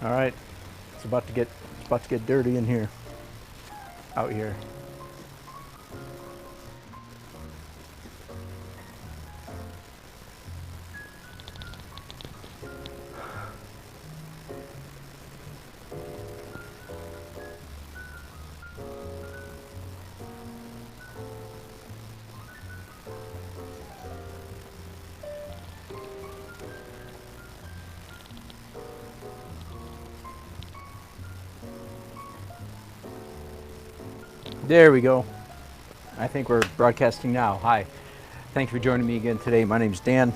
All right, it's about to get dirty in here, out here. There we go. I think we're broadcasting now. Hi. Thanks for joining me again today. My name's Dan,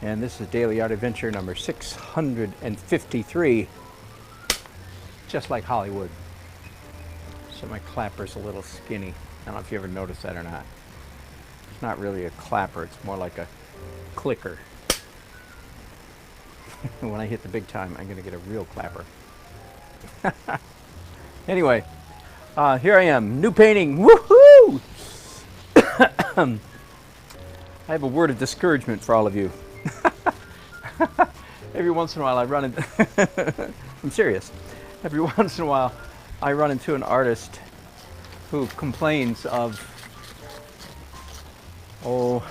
and this is Daily Art Adventure number 653, just like Hollywood. So my clapper's a little skinny. I don't know if you ever noticed that or not. It's not really a clapper, it's more like a clicker. When I hit the big time, I'm going to get a real clapper. Anyway. Here I am, new painting, woohoo! I have a word of discouragement for all of you. Every once in a while I run into, I'm serious, every once in a while I run into an artist who complains of, oh,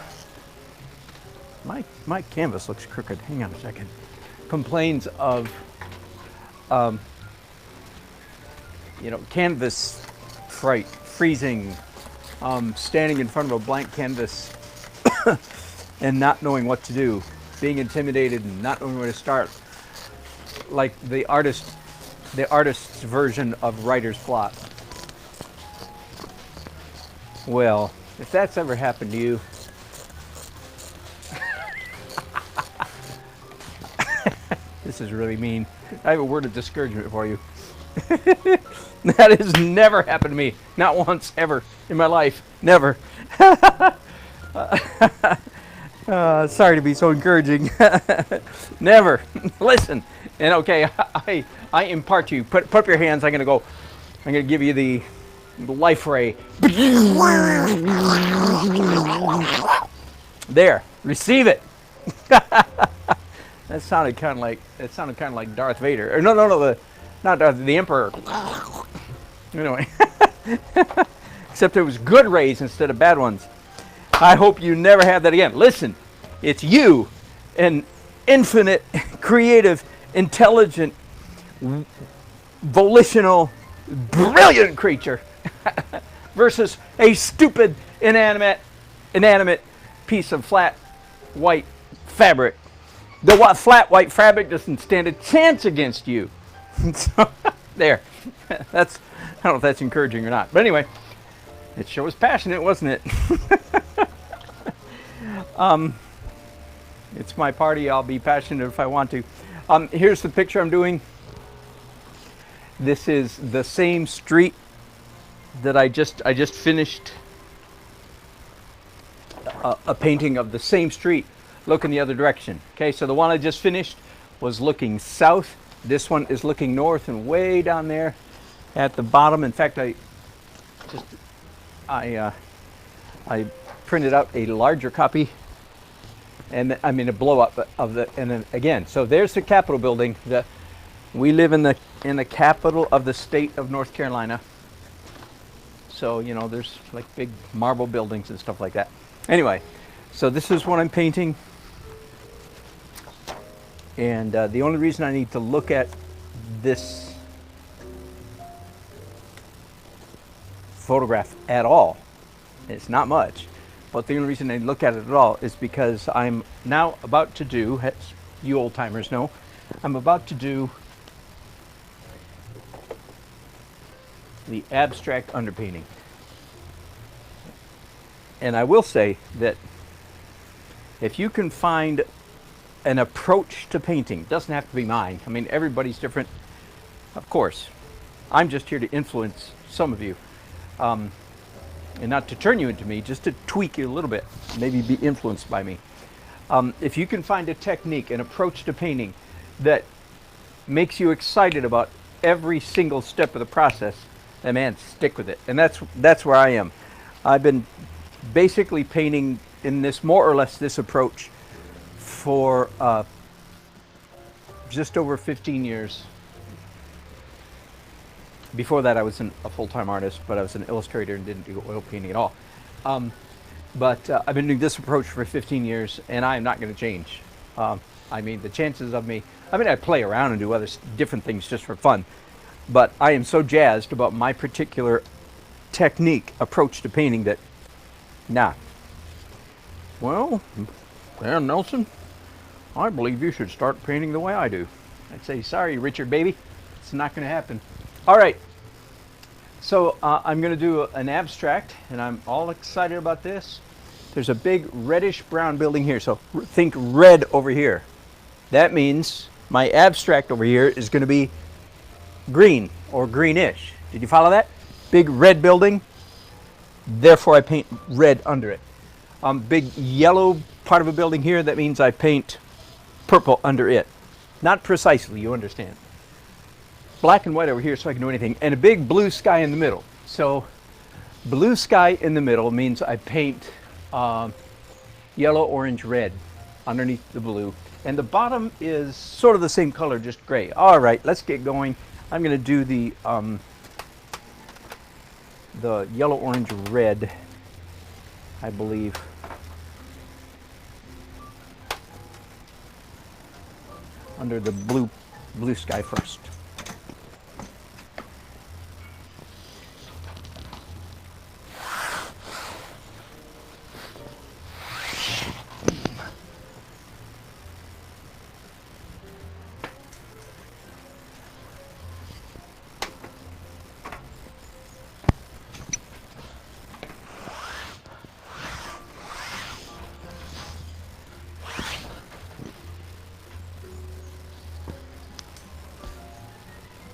my canvas looks crooked, hang on a second, complains of, canvas fright, freezing, standing in front of a blank canvas and not knowing what to do, being intimidated and not knowing where to start, like the artist's version of writer's block. Well, if that's ever happened to you, this is really mean. I have a word of discouragement for you. That has never happened to me. Not once, ever in my life. Never. Sorry to be so encouraging. Never. Listen. And okay, I impart to you. Put up your hands. I'm going to give you the life ray. There. Receive it. That sounded kind of like Darth Vader. Or no, not the Emperor. Anyway, except it was good rays instead of bad ones. I hope you never have that again. Listen, it's you, an infinite, creative, intelligent, volitional, brilliant creature versus a stupid, inanimate piece of flat white fabric. The flat white fabric doesn't stand a chance against you. So, there. I don't know if that's encouraging or not. But anyway, it sure was passionate, wasn't it? It's my party. I'll be passionate if I want to. Here's the picture I'm doing. This is the same street that I just finished a painting of the same street looking the other direction. Okay, so the one I just finished was looking south. This one is looking north, and way down there at the bottom. In fact, I printed out a larger copy, and I mean a blow up of the. And then again, so there's the Capitol building. We live in the capital of the state of North Carolina. So there's like big marble buildings and stuff like that. Anyway, so this is what I'm painting. And the only reason I need to look at this photograph at all, it's not much, but the only reason I look at it at all is because I'm now about to do, as you old timers know, I'm about to do the abstract underpainting. And I will say that if you can find an approach to painting, doesn't have to be mine. I mean, everybody's different, of course. I'm just here to influence some of you, and not to turn you into me, just to tweak you a little bit, maybe be influenced by me. If you can find a technique, an approach to painting that makes you excited about every single step of the process, then man, stick with it. And that's where I am. I've been basically painting in this, more or less this approach, for just over 15 years. Before that, I was a full-time artist, but I was an illustrator and didn't do oil painting at all. But I've been doing this approach for 15 years, and I am not going to change. I mean, the chances of me, I play around and do other different things just for fun, but I am so jazzed about my particular technique, approach to painting that, nah. Well, Dan Nelson, I believe you should start painting the way I do. I'd say, sorry, Richard, baby. It's not going to happen. All right. So I'm going to do an abstract, and I'm all excited about this. There's a big reddish-brown building here, so think red over here. That means my abstract over here is going to be green or greenish. Did you follow that? Big red building, therefore I paint red under it. Big yellow part of a building here, that means I paint purple under it. Not precisely, you understand. Black and white over here so I can do anything, and a big blue sky in the middle. So blue sky in the middle means I paint yellow, orange, red underneath the blue, and the bottom is sort of the same color, just gray. All right, let's get going. I'm going to do the yellow, orange, red, I believe. Under the blue sky first.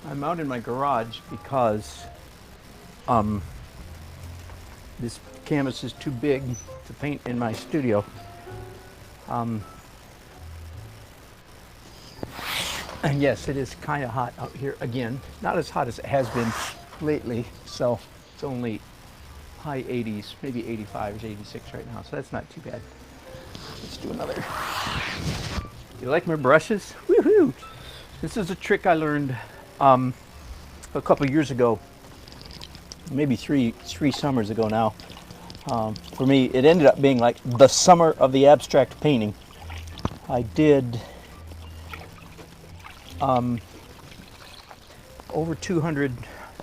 I'm out in my garage because this canvas is too big to paint in my studio. And yes, it is kind of hot out here again. Not as hot as it has been lately, so it's only high 80s, maybe 85 or 86 right now, so that's not too bad. Let's do another. You like my brushes? Woohoo! This is a trick I learned a couple of years ago, maybe three summers ago now. For me, it ended up being like the summer of the abstract painting. I did over 200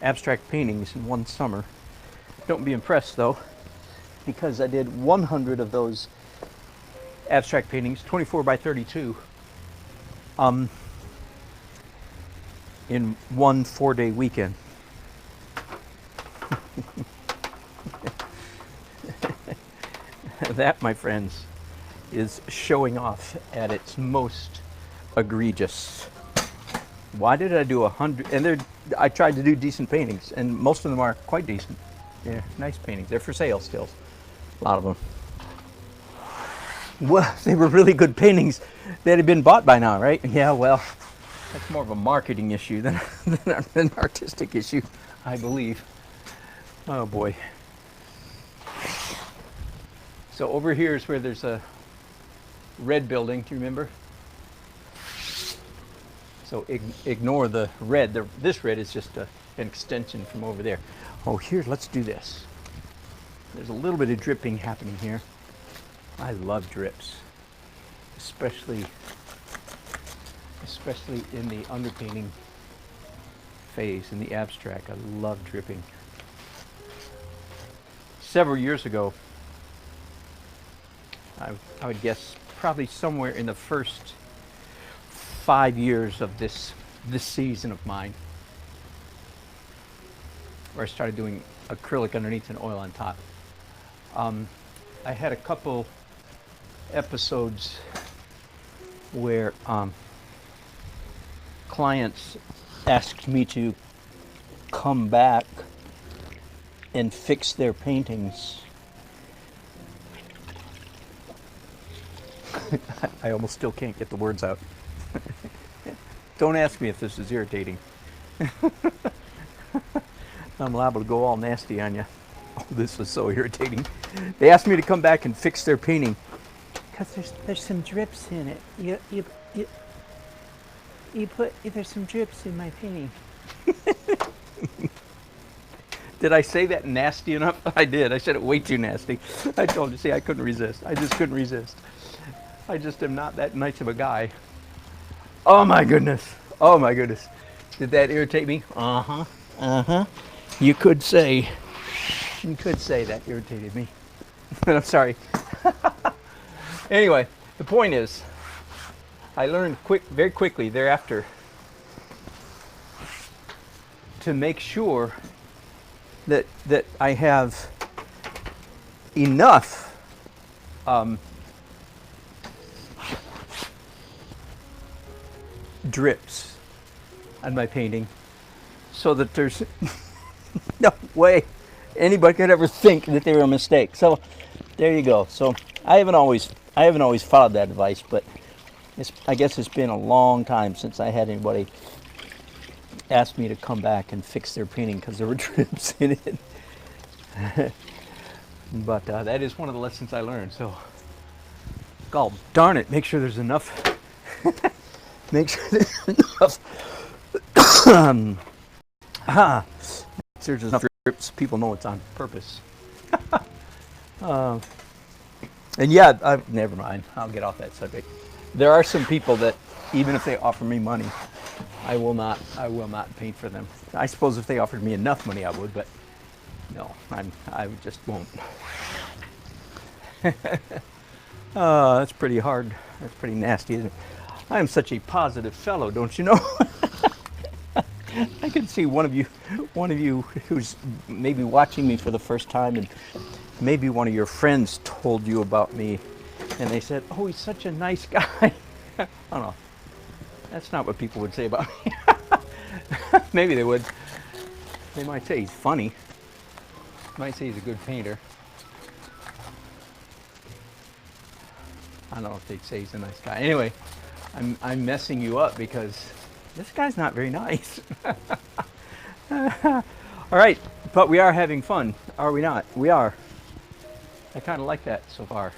abstract paintings in one summer. Don't be impressed though, because I did 100 of those abstract paintings, 24 by 32, in one 4-day weekend. That, my friends, is showing off at its most egregious. Why did I do 100? And I tried to do decent paintings, and most of them are quite decent. They're nice paintings. They're for sale still. A lot of them. Well, they were really good paintings that had been bought by now, right? Yeah, well, that's more of a marketing issue than an artistic issue, I believe. Oh boy. So over here is where there's a red building, do you remember? So ignore the red. This red is just an extension from over there. Oh, here, let's do this. There's a little bit of dripping happening here. I love drips, especially in the underpainting phase, in the abstract. I love dripping. Several years ago, I would guess probably somewhere in the first 5 years of this season of mine, where I started doing acrylic underneath and oil on top. I had a couple episodes where clients asked me to come back and fix their paintings. I almost still can't get the words out. Don't ask me if this is irritating. I'm liable to go all nasty on you. Oh, this was so irritating. They asked me to come back and fix their painting because there's some drips in it. there's some drips in my painting. Did I say that nasty enough? I did. I said it way too nasty. I told you, see, I couldn't resist. I just couldn't resist. I just am not that nice of a guy. Oh my goodness. Oh my goodness. Did that irritate me? Uh-huh. Uh-huh. You could say that irritated me. But I'm sorry. Anyway, the point is, I learned very quickly thereafter to make sure that I have enough drips on my painting so that there's no way anybody could ever think that they were a mistake. So there you go. So I haven't always followed that advice, but I guess it's been a long time since I had anybody ask me to come back and fix their painting because there were drips in it. But that is one of the lessons I learned. So, God darn it, make sure there's enough. Make sure there's enough. There's enough drips. People know it's on purpose. And yeah, never mind. I'll get off that subject. There are some people that, even if they offer me money, I will not paint for them. I suppose if they offered me enough money, I would, but no, I just won't. That's pretty hard. That's pretty nasty, isn't it? I am such a positive fellow, don't you know? I can see one of you who's maybe watching me for the first time, and maybe one of your friends told you about me, and they said, "Oh, he's such a nice guy." I don't know. That's not what people would say about me. Maybe they would. They might say he's funny. They might say he's a good painter. I don't know if they'd say he's a nice guy. Anyway, I'm messing you up because this guy's not very nice. All right, but we are having fun, are we not? We are. I kind of like that so far.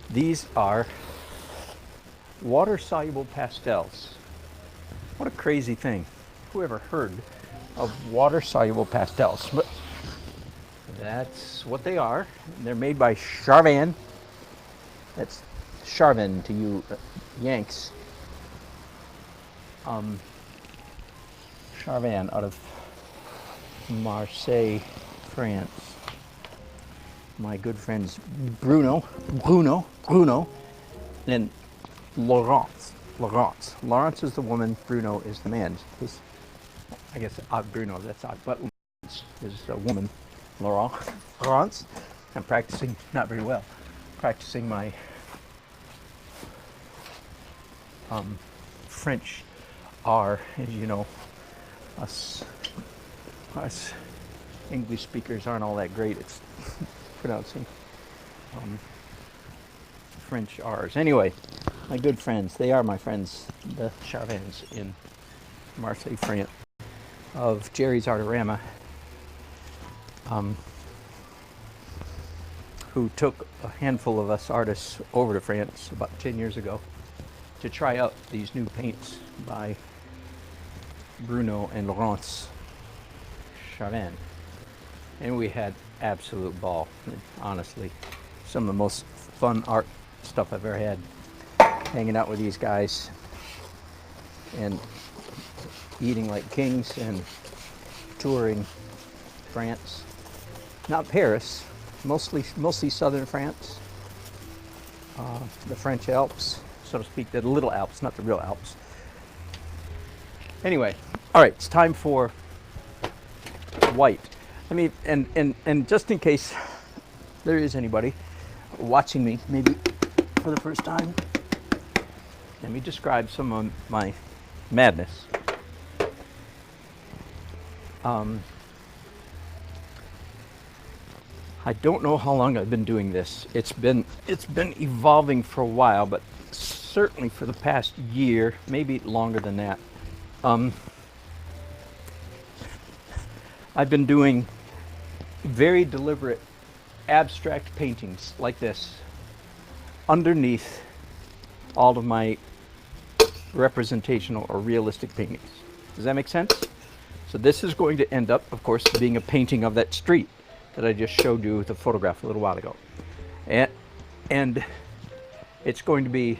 These are water-soluble pastels. What a crazy thing. Whoever heard of water-soluble pastels? But that's what they are. They're made by Charvan. That's Charvan to you Yanks. Charvan out of Marseille, France. My good friends Bruno, and Laurence. Laurence is the woman, Bruno is the man. I guess Bruno, that's odd, but Laurence is a woman. Laurence. I'm practicing, not very well, practicing my French R. As you know, us English speakers aren't all that great at pronouncing French R's. Anyway, my good friends, they are my friends, the Charvans in Marseille, France, of Jerry's Artorama, who took a handful of us artists over to France about 10 years ago to try out these new paints by Bruno and Laurence Charvan. And we had absolute ball. Honestly, some of the most fun art stuff I've ever had, hanging out with these guys and eating like kings and touring France, not Paris, mostly southern France, the French Alps, so to speak, the little Alps, not the real Alps. Anyway, all right, it's time for white. I mean, and just in case there is anybody watching me, maybe for the first time, let me describe some of my madness. I don't know how long I've been doing this. It's been evolving for a while, but certainly for the past year, maybe longer than that. I've been doing very deliberate abstract paintings like this, underneath all of my representational or realistic paintings. Does that make sense? So this is going to end up, of course, being a painting of that street that I just showed you the photograph a little while ago. And it's going to be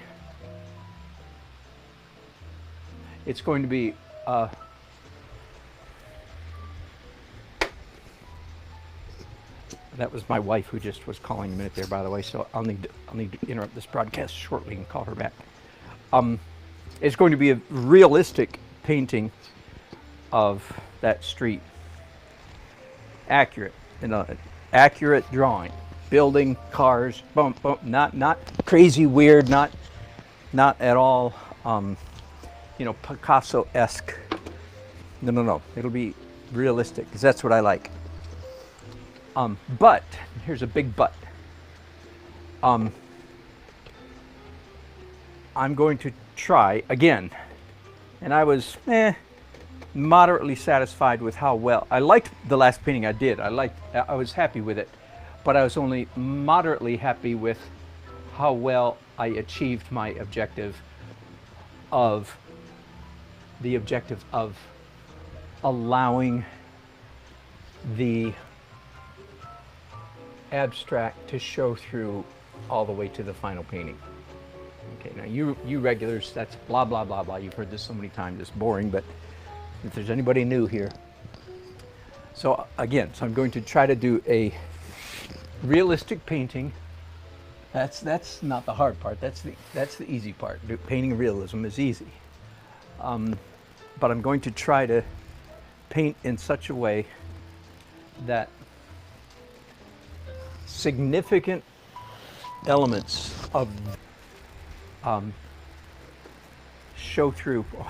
that was my wife who just was calling a minute there, by the way, so I'll need to interrupt this broadcast shortly and call her back. It's going to be a realistic painting of that street. Accurate, accurate drawing. Building, cars, bump, not crazy weird, not at all, Picasso-esque. No. It'll be realistic, because that's what I like. But, here's a big but. I'm going to try again, and I was moderately satisfied with how well I liked the last painting I did. I was happy with it, but I was only moderately happy with how well I achieved my objective of allowing the abstract to show through all the way to the final painting. Okay, now you regulars, that's blah, blah, blah, blah. You've heard this so many times, it's boring, but if there's anybody new here. So again, I'm going to try to do a realistic painting. That's not the hard part. That's the easy part. Painting realism is easy. But I'm going to try to paint in such a way that significant elements of show through. Oh,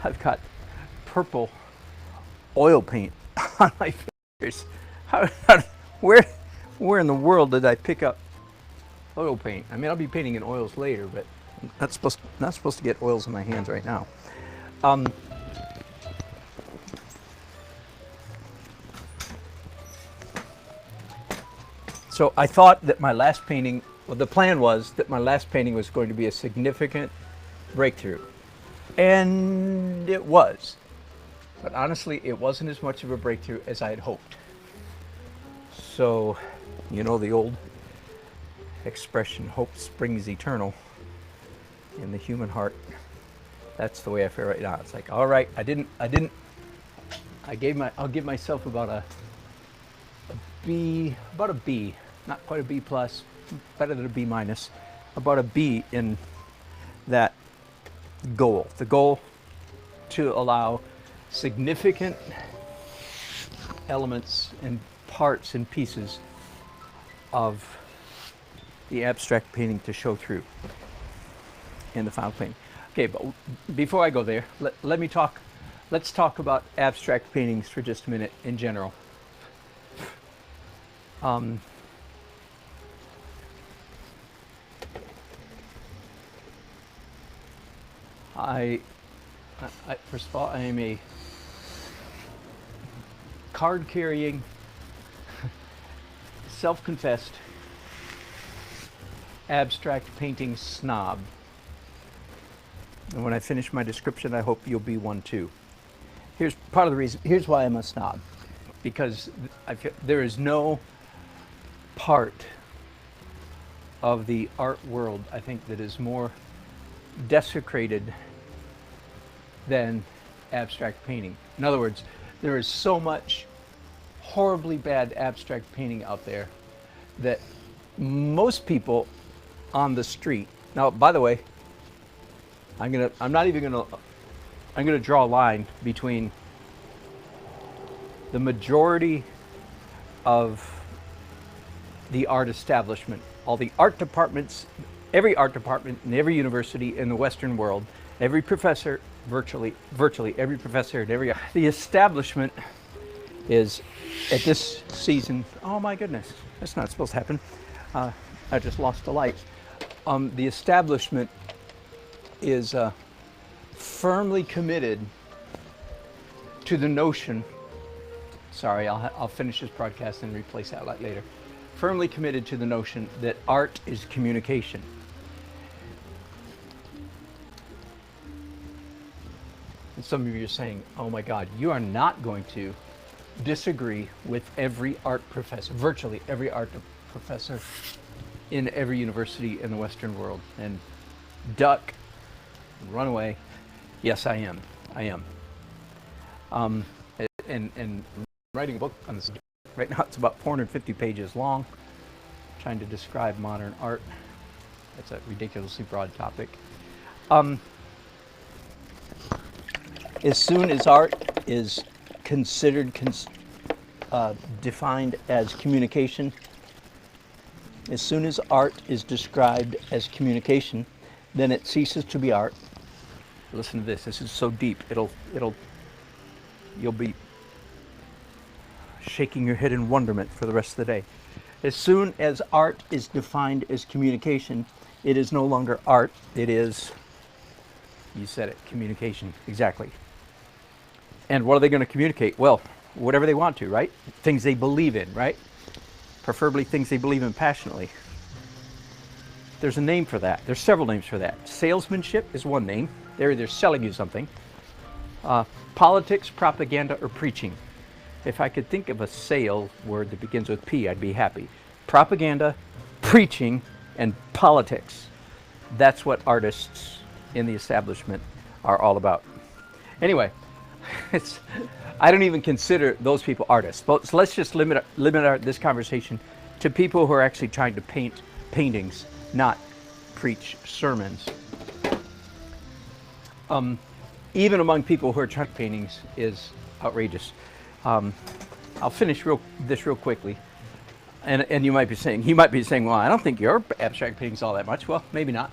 I've got purple oil paint on my fingers. Where in the world did I pick up oil paint? I mean, I'll be painting in oils later, but I'm not supposed to get oils in my hands right now. So I thought that my last painting, well, the plan was that my last painting was going to be a significant breakthrough. And it was. But honestly, it wasn't as much of a breakthrough as I had hoped. So, you know the old expression, hope springs eternal in the human heart. That's the way I feel right now. It's like, all right, I'll give myself about a B, not quite a B plus, better than a B minus, about a B in that goal. The goal to allow significant elements and parts and pieces of the abstract painting to show through in the final painting. Okay, but before I go there, let's talk about abstract paintings for just a minute in general. First of all, I am a card-carrying, self-confessed abstract painting snob. And when I finish my description, I hope you'll be one too. Here's part of the reason. Here's why I'm a snob. Because there is no part of the art world, I think, that is more desecrated than abstract painting. In other words, there is so much horribly bad abstract painting out there that most people on the street. Now, by the way, I'm gonna draw a line between the majority of the art establishment, all the art departments, every art department in every university in the Western world, every professor, virtually every professor at the establishment is at this season. Oh my goodness, that's not supposed to happen. I just lost a light. The establishment is firmly committed to the notion. Sorry, I'll finish this broadcast and replace that light later. firmly committed to the notion that art is communication. And some of you are saying, oh my God, you are not going to disagree with every art professor, virtually every art professor in every university in the Western world, and duck, run away. Yes, I am. I am. And writing a book on this. Right now it's about 450 pages long, trying to describe modern art. That's a ridiculously broad topic. As soon as art is considered, defined as communication, as soon as art is described as communication, then it ceases to be art. Listen to this. This is so deep. You'll be shaking your head in wonderment for the rest of the day. As soon as art is defined as communication, it is no longer art. It is, you said it, communication. Exactly. And what are they going to communicate? Well, whatever they want to, right? Things they believe in, right? Preferably things they believe in passionately. There's a name for that. There's several names for that. Salesmanship is one name. They're either selling you something. Politics, propaganda, or preaching. If I could think of a sale word that begins with P, I'd be happy. Propaganda, preaching, and politics. That's what artists in the establishment are all about. Anyway, I don't even consider those people artists. But so let's just limit this conversation to people who are actually trying to paint paintings, not preach sermons. Even among people who are trying to paintings is outrageous. I'll finish this real quickly. And you might be saying, well, I don't think your abstract painting's all that much. Well, maybe not.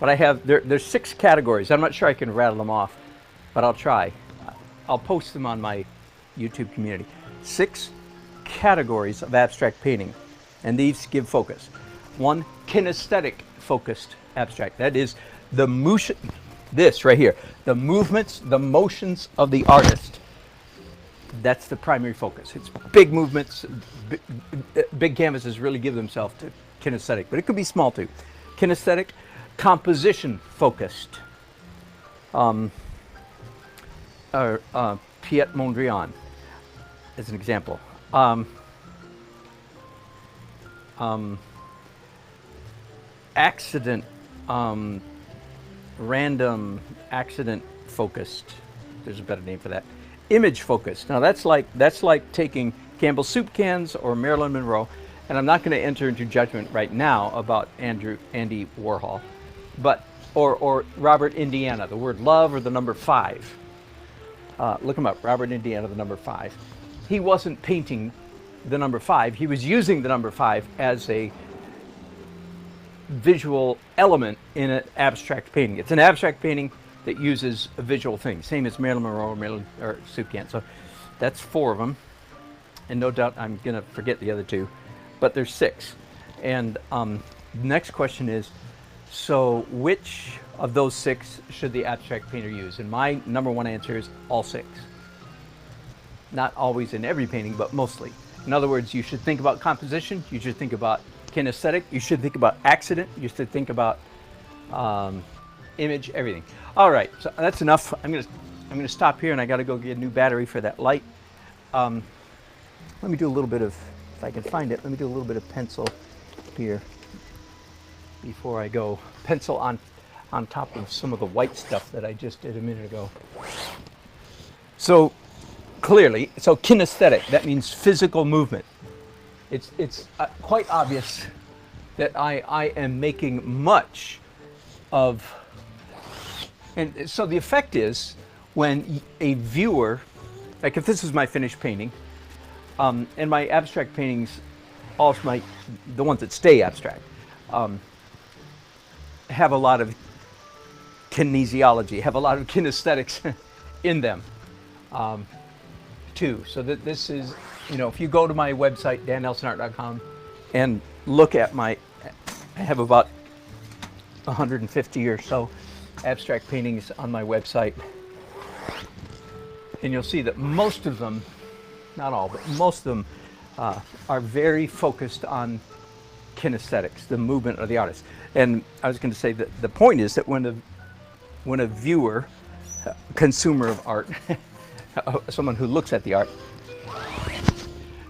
But I have, there's 6 categories. I'm not sure I can rattle them off, but I'll try. I'll post them on my YouTube community. 6 categories of abstract painting, and these give focus. 1, kinesthetic focused abstract. That is the motion, this right here, the movements, the motions of the artist. That's the primary focus. It's big movements, big canvases really give themselves to kinesthetic, but it could be small too. Kinesthetic, composition focused. Piet Mondrian as an example. Accident, random accident focused. There's a better name for that. Image focused. Now that's like taking Campbell's soup cans or Marilyn Monroe, and I'm not going to enter into judgment right now about Andy Warhol, but or Robert Indiana, the word love or the number 5. Look him up, Robert Indiana, the number 5. He wasn't painting the number 5. He was using the number 5 as a visual element in an abstract painting. It's an abstract painting that uses a visual thing, same as Marilyn Monroe or soup can. So that's 4 of them, and no doubt I'm going to forget the other 2, but there's 6. And the next question is, so which of those 6 should the abstract painter use? And my number 1 answer is all 6. Not always in every painting, but mostly. In other words, you should think about composition, you should think about kinesthetic, you should think about accident, you should think about image, everything. All right, so that's enough. I'm gonna stop here, and I got to go get a new battery for that light. Let me do a little bit of, if I can find it, let me do a little bit of pencil here before I go. Pencil on top of some of the white stuff that I just did a minute ago. So clearly, so kinesthetic, that means physical movement. It's quite obvious that I am making much of, and so the effect is when a viewer, like if this is my finished painting, and my abstract paintings, the ones that stay abstract, have a lot of kinesiology, have a lot of kinesthetics in them too. So that this is, if you go to my website, dannelsonart.com, and look at I have about 150 or so abstract paintings on my website, and you'll see that most of them, not all, but most of them are very focused on kinesthetics, the movement of the artist. And I was going to say that the point is that when a viewer, consumer of art, someone who looks at the art,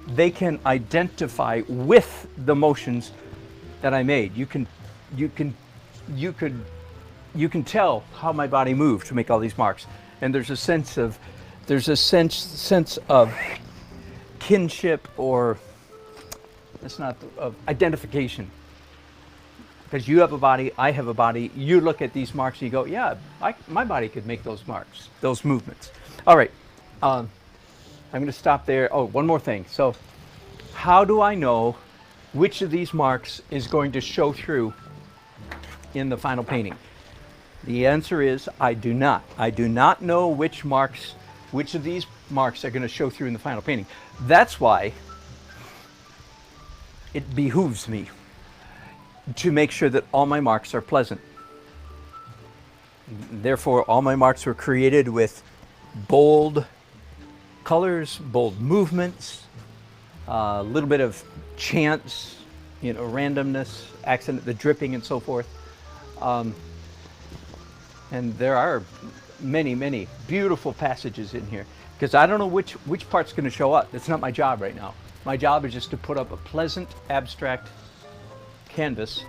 they can identify with the motions that I made. You can tell how my body moved to make all these marks, and there's a sense of kinship, or it's not of identification, because you have a body, I have a body. You look at these marks and you go, yeah, my body could make those marks, those movements. All right, I'm going to stop there. Oh, one more thing. So how do I know which of these marks is going to show through in the final painting? The answer is I do not. I do not know which of these marks are going to show through in the final painting. That's why it behooves me to make sure that all my marks are pleasant. Therefore, all my marks were created with bold colors, bold movements, a little bit of chance, randomness, accident, the dripping and so forth. And there are many, many beautiful passages in here, because I don't know which part's going to show up. That's not my job right now. My job is just to put up a pleasant, abstract canvas,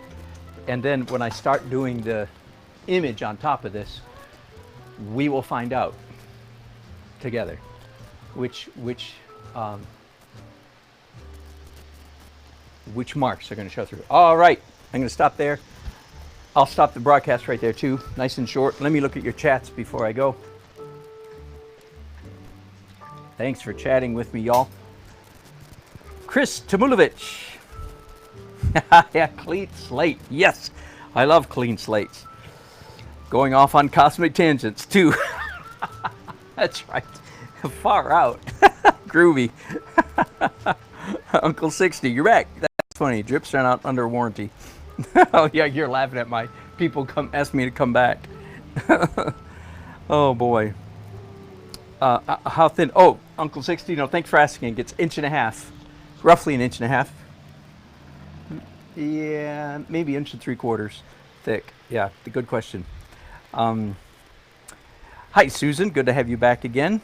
and then when I start doing the image on top of this, we will find out together which marks are going to show through. All right, I'm going to stop there. I'll stop the broadcast right there too, nice and short. Let me look at your chats before I go. Thanks for chatting with me, y'all. Chris Tamulovich. Yeah, clean slate. Yes, I love clean slates. Going off on cosmic tangents too. That's right. Far out. Groovy. Uncle 60, you're back. That's funny. Drips are not under warranty. Oh yeah, you're laughing at my people ask me to come back. Oh boy. How thin? Oh, Uncle 60, no, thanks for asking. It's 1.5 inches, roughly 1.5 inches. Yeah, maybe 1 3/4 thick. Yeah, the good question. Hi Susan, good to have you back again.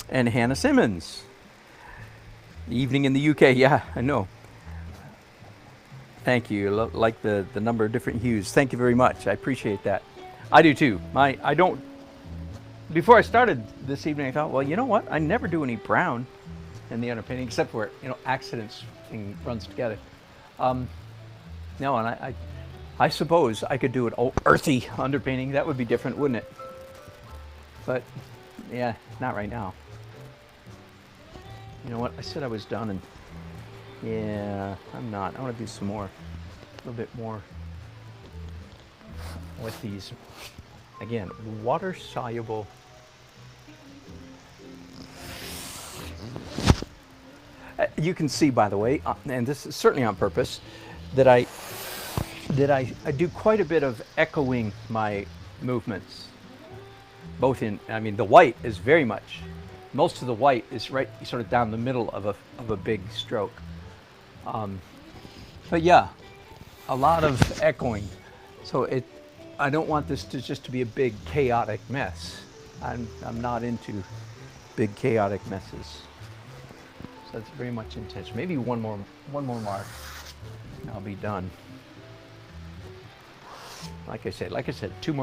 And Hannah Simmons. Evening in the UK, yeah, I know. Thank you. Like the number of different hues. Thank you very much. I appreciate that. I do too. Before I started this evening, I thought, well, you know what? I never do any brown in the underpainting, except for accidents and runs together. No, and I suppose I could do an earthy underpainting. That would be different, wouldn't it? But yeah, not right now. You know what? I said I was done, and yeah, I'm not. I want to do some more, a little bit more with these. Again, water soluble. You can see, by the way, and this is certainly on purpose, that I do quite a bit of echoing my movements. Both the white is very much, most of the white is right sort of down the middle of a big stroke. But yeah, a lot of echoing. So I don't want this to just to be a big chaotic mess. I'm not into big chaotic messes. So that's very much intention. Maybe one more mark, and I'll be done. Like I said, 2 more.